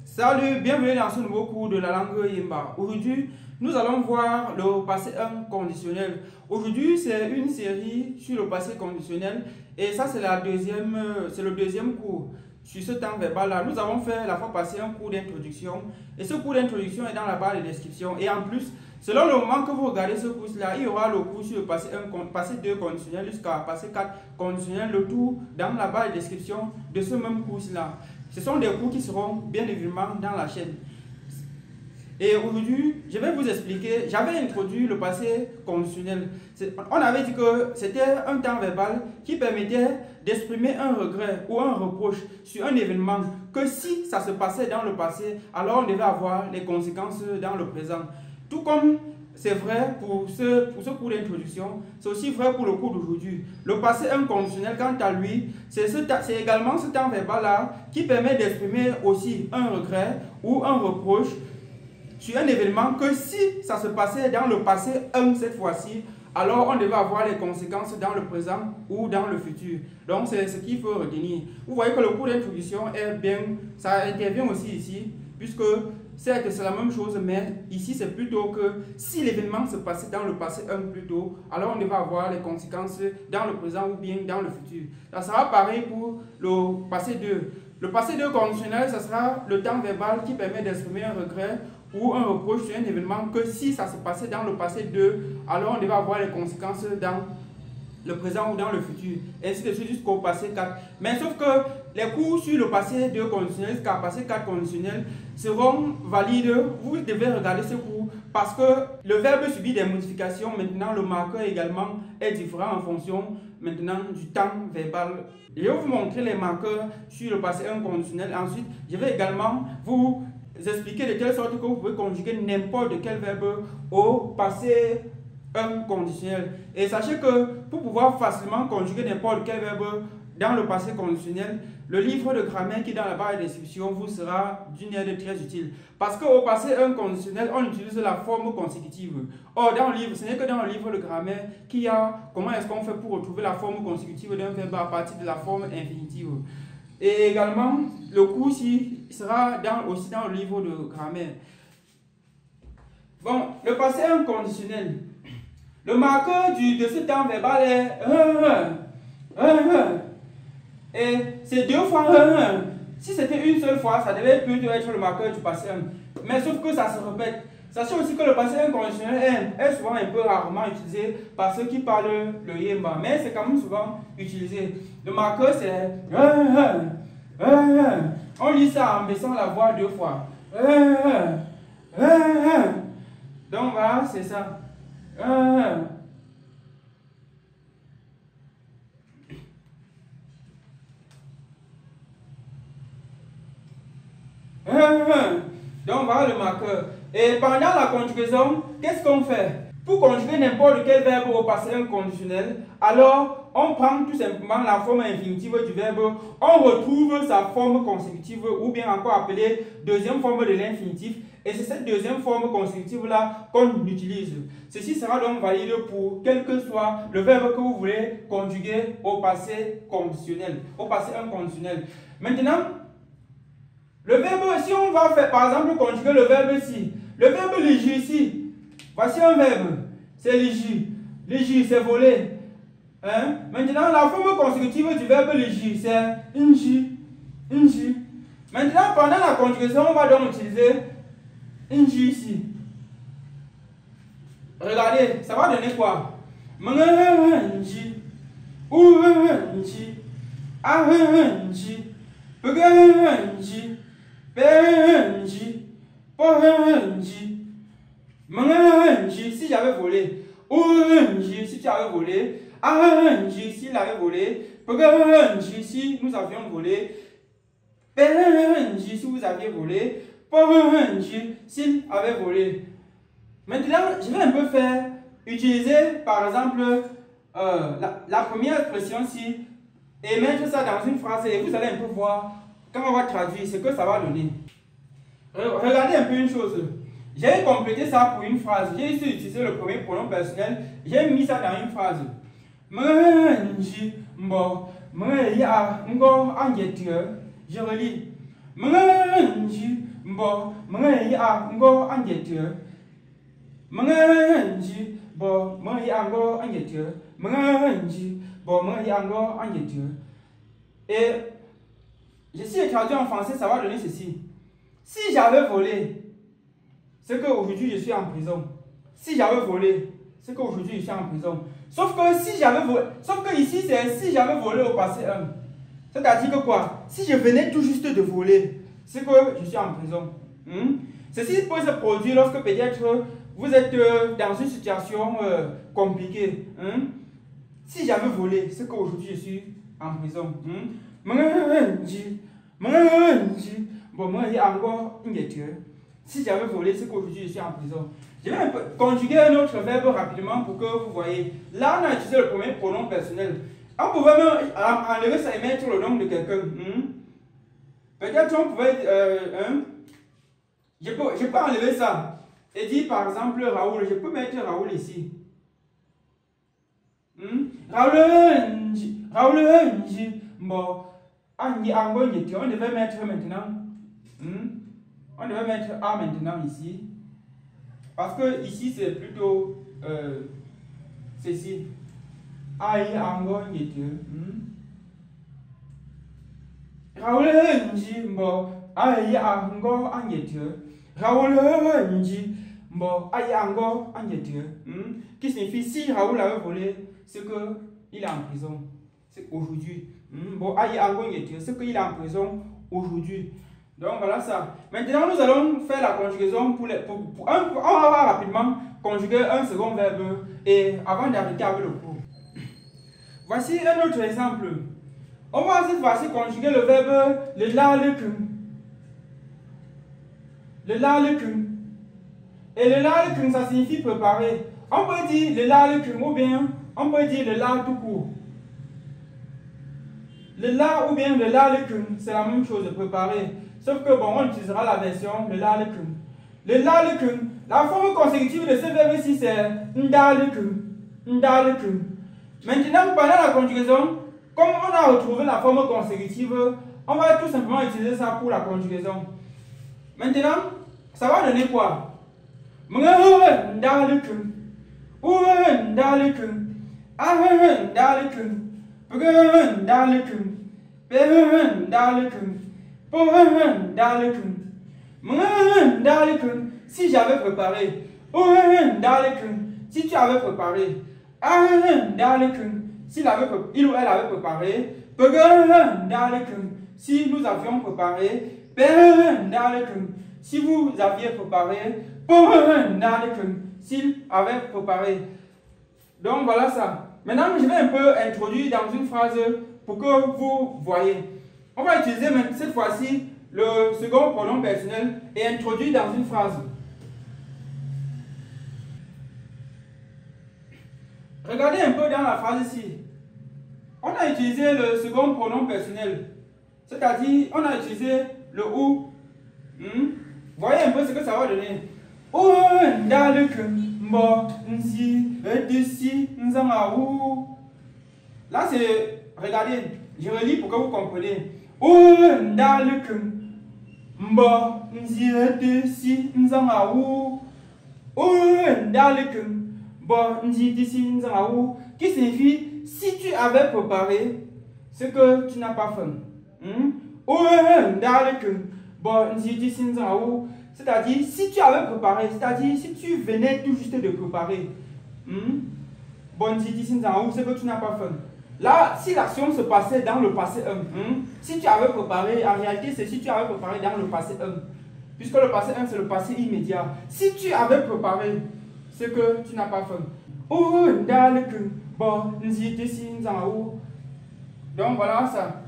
Salut, bienvenue dans ce nouveau cours de la langue Yimba. Aujourd'hui, nous allons voir le passé 1 conditionnel. Aujourd'hui, c'est une série sur le passé conditionnel et ça, c'est le deuxième cours. Sur ce temps verbal-là, nous avons fait la fois passée un cours d'introduction et ce cours d'introduction est dans la barre de description. Et en plus, selon le moment que vous regardez ce cours-là, il y aura le cours sur le passé 1, passé 2 conditionnel jusqu'à passé 4 conditionnel, le tout dans la barre de description de ce même cours-là. Ce sont des cours qui seront bien évidemment dans la chaîne. Et aujourd'hui, je vais vous expliquer, j'avais introduit le passé conditionnel. On avait dit que c'était un temps verbal qui permettait d'exprimer un regret ou un reproche sur un événement que si ça se passait dans le passé, alors on devait avoir les conséquences dans le présent. Tout comme c'est vrai pour ce cours d'introduction, c'est aussi vrai pour le cours d'aujourd'hui. Le passé inconditionnel, quant à lui, c'est également ce temps verbal-là qui permet d'exprimer aussi un regret ou un reproche sur un événement que si ça se passait dans le passé 1 cette fois-ci, alors on devait avoir les conséquences dans le présent ou dans le futur. Donc c'est ce qu'il faut retenir. Vous voyez que le cours d'introduction est bien, ça intervient aussi ici, puisque certes c'est la même chose, mais ici c'est plutôt que si l'événement se passait dans le passé 1 plutôt, alors on devait avoir les conséquences dans le présent ou bien dans le futur. Ça sera pareil pour le passé 2. Le passé 2 conditionnel, ce sera le temps verbal qui permet d'exprimer un regret ou un reproche sur un événement que si ça se passait dans le passé 2, alors on devait avoir les conséquences dans le présent ou dans le futur, et ainsi de suite jusqu'au passé 4. Mais sauf que les cours sur le passé 2 conditionnel jusqu'à passé 4 conditionnel seront valides. Vous devez regarder ce cours parce que le verbe subit des modifications. Maintenant, le marqueur également est différent en fonction maintenant du temps verbal. Je vais vous montrer les marqueurs sur le passé 1 conditionnel. Ensuite, je vais également vous expliquer de telle sorte que vous pouvez conjuguer n'importe quel verbe au passé 1 conditionnel. Et sachez que pour pouvoir facilement conjuguer n'importe quel verbe dans le passé conditionnel, le livre de grammaire qui est dans la barre de description vous sera d'une aide très utile. Parce qu'au passé 1 conditionnel, on utilise la forme consécutive. Or, dans le livre, ce n'est que dans le livre de grammaire qu'il y a comment est-ce qu'on fait pour retrouver la forme consécutive d'un verbe à partir de la forme infinitive. Et également, le cours ici sera aussi dans le livre de grammaire. Bon, le passé inconditionnel. Le marqueur de ce temps verbal est et c'est 2 fois Si c'était une seule fois, ça devait plutôt être le marqueur du passé 1. Mais sauf que ça se répète. Sachez aussi que le passé inconditionnel est souvent un peu rarement utilisé par ceux qui parlent le Yimba. Mais c'est quand même souvent utilisé. Le marqueur c'est on lit ça en baissant la voix 2 fois. Donc voilà, c'est ça. Donc voilà le marqueur. Et pendant la conjugaison, qu'est-ce qu'on fait? Pour conjuguer n'importe quel verbe au passé inconditionnel, alors on prend tout simplement la forme infinitive du verbe, on retrouve sa forme consécutive ou bien encore appelée deuxième forme de l'infinitif, et c'est cette deuxième forme consécutive là qu'on utilise. Ceci sera donc valide pour quel que soit le verbe que vous voulez conjuguer au passé conditionnel, au passé inconditionnel. Maintenant, le verbe, si on va faire par exemple conjuguer le verbe ici, le verbe légir ici, voici un verbe, c'est légir. Légir, c'est voler. Hein? Maintenant, la forme consécutive du verbe légir, c'est inji. Inji. Maintenant, pendant la conjugaison, on va donc utiliser inji ici. Regardez, ça va donner quoi? Inji. Inji. Inji. Inji. Inji. Inji. Si j'avais volé. Si tu avais volé. S'il avait volé. Si nous avions volé. Si vous aviez volé. S'il avait volé. Maintenant, je vais un peu utiliser par exemple la première expression ci et mettre ça dans une phrase et vous allez un peu voir quand on va traduire ce que ça va donner. Regardez un peu une chose. J'ai complété ça pour une phrase. J'ai utilisé le premier pronom personnel. J'ai mis ça dans une phrase. Manji, mbo, Je relis. Et si je traduis en français, ça va donner ceci. Si j'avais volé, c'est qu'aujourd'hui je suis en prison. Si j'avais volé, c'est qu'aujourd'hui je suis en prison. Sauf que si j'avais volé, sauf que ici c'est si j'avais volé au passé 1. C'est-à-dire que quoi? Si je venais tout juste de voler, c'est que je suis en prison. Ceci peut se produire lorsque peut-être vous êtes dans une situation compliquée. Si j'avais volé, c'est qu'aujourd'hui je suis en prison. Si j'avais volé, c'est qu'aujourd'hui je suis en prison. Je vais conjuguer un autre verbe rapidement pour que vous voyez. Là, on a utilisé le premier pronom personnel. On pouvait même enlever ça et mettre le nom de quelqu'un. Peut-être on pouvait. Je peux enlever ça et dire par exemple Raoul. Je peux mettre Raoul ici. Raoul, bon, on devait mettre maintenant. On devait mettre A maintenant ici. Parce que ici c'est plutôt ceci. Aïe, ango, Raoul, bon, aïe, ango, Raoul, bon, aïe, ango, qui signifie si Raoul avait volé, c'est qu'il est en prison. C'est aujourd'hui. Bon, aïe, ango, c'est qu'il est en prison aujourd'hui. Donc voilà ça. Maintenant, nous allons faire la conjugaison on va voir rapidement conjuguer un second verbe et avant d'arrêter avec le cours. Voici un autre exemple. On va cette fois-ci conjuguer le verbe le la, le kun. Le la, le kun. Et le la, le kun, ça signifie préparer. On peut dire le la, le kun ou bien on peut dire le la tout court. Le la ou bien le la, le kun, c'est la même chose, préparer. Sauf que bon, on utilisera la version le la, le kun. Le la, le kun, la forme consécutive de ce verbe ici c'est nda, le kun. Nda, le kun. Maintenant, pendant la conjugaison, comme on a retrouvé la forme consécutive, on va tout simplement utiliser ça pour la conjugaison. Maintenant, ça va donner quoi? Nda, le kun. Nda, le kun. Nda, le kun. Nda, le kun. Nda, le kun. Si j'avais préparé, si tu avais préparé, il ou elle avait préparé, si nous avions préparé, si vous aviez préparé, s'il avait préparé. Donc voilà ça. Maintenant, je vais un peu introduire dans une phrase pour que vous voyez. On va utiliser cette fois-ci le second pronom personnel et introduire dans une phrase. Regardez un peu dans la phrase ici. On a utilisé le second pronom personnel. C'est-à-dire, on a utilisé le ou. Voyez un peu ce que ça va donner. Là, c'est... Regardez, je relis pour que vous compreniez. Qui signifie si tu avais préparé, c'est que tu n'as pas faim. C'est-à-dire si tu avais préparé, c'est-à-dire si tu venais tout juste de préparer, c'est que tu n'as pas faim. Là, si l'action se passait dans le passé 1, si tu avais préparé, en réalité, c'est si tu avais préparé dans le passé 1. Puisque le passé 1, c'est le passé immédiat. Si tu avais préparé, c'est que tu n'as pas faim. Donc voilà ça.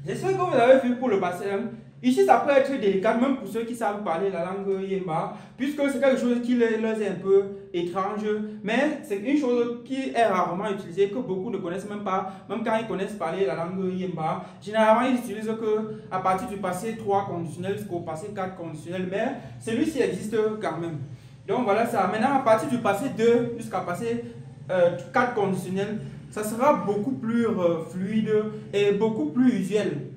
J'espère que vous avez vu pour le passé 1. Ici, ça peut être délicat, même pour ceux qui savent parler la langue Yemba, puisque c'est quelque chose qui leur est un peu étrange, mais c'est une chose qui est rarement utilisée, que beaucoup ne connaissent même pas, même quand ils connaissent parler la langue Yemba. Généralement, ils n'utilisent qu'à partir du passé 3 conditionnel jusqu'au passé 4 conditionnel, mais celui-ci existe quand même. Donc voilà ça. Maintenant, à partir du passé 2 jusqu'à passé 4 conditionnel, ça sera beaucoup plus fluide et beaucoup plus usuel,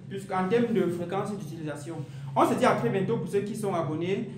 puisqu'en termes de fréquence d'utilisation. On se dit à très bientôt pour ceux qui sont abonnés.